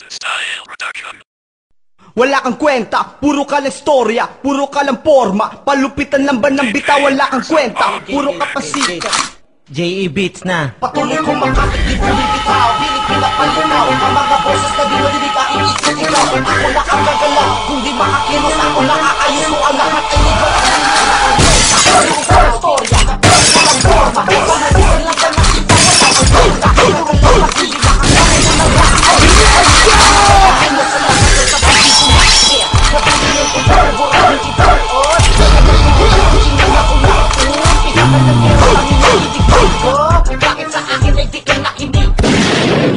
Style Production. Wala kang kwenta, puro ka lang storya, puro ka lang forma. Palupitan lang ba ng bitaw, wala kang kwenta, puro ka pasika. J.E. Beats na. Patuloy kong makakit, di bumibitaw, pilit pinapalinaw. Ang mga boses na di madinig ka, iikot ikaw. Ako na ang gagalaw, kung di makakilos, ako na aayos mo ang lahat ay ikaw. Puro ka lang storya, puro ka lang forma. Palupitan lang ba ng bitaw, wala kang kwenta, puro ka lang pasika.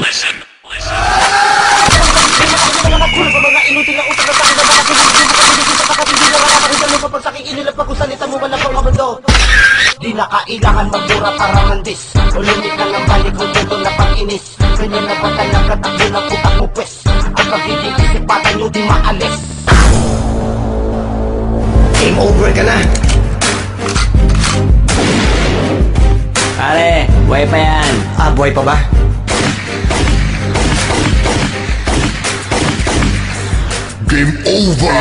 Listen. Di na kailangan magdura para mandis. Ulimit na ng balik ko dito na pag-inis. Ganyan na ba talaga takbo ng utak mo pwes? Ang pagiging isipatan nyo di maalis. Game over ka na. Pare, buhay pa yan. Buhay pa ba? Game over.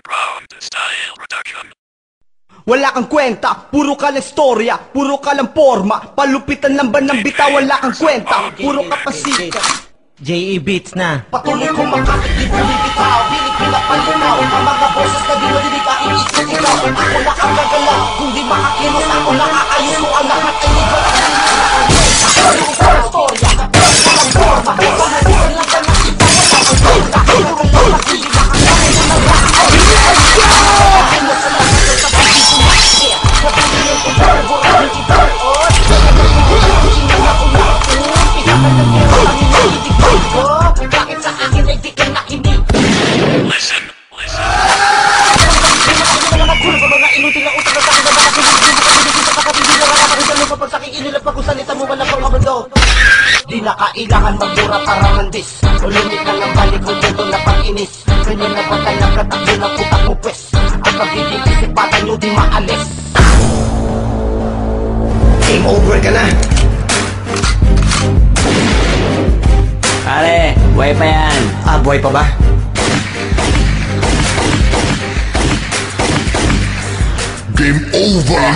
Round Style Production. Wala kang kwenta, puro ka lang storya, puro ka lang forma. Palupitan lang ba ng bitaw, wala kang kwenta, puro ka pasika. J.E. Beats na. Patuloy kong makakit, di bumibitaw, pilit pinapalinaw. Ang mga boses na di madinig ka, iikot ikaw. Ako na ang gagalaw, kung di makakilos, ako na aayos mo ang lahat ay ikaw. Puro ka lang storya, puro ka lang forma. Palupitan lang ba ng bitaw, wala kang kwenta, puro ka lang pasika. Bakit sa akin ay di ka nakinig? Listen. Nakakulo pa mga inutil na utak na sa akin na baka pinigil ka pinigil sa kapatid na nakakakita mo kapag sa aking inilap pag usalita mo wala pang mabando. Di na kailangan magdura para mandis. Ulimit na ng balik ko dito na pag-inis. Ganyan na ba talaga takbo ng utak mo pwes? Ang pagiging isipatan nyo di maalis. Game over ka na. Pare, buhay pa yan. Buhay pa ba? Game over.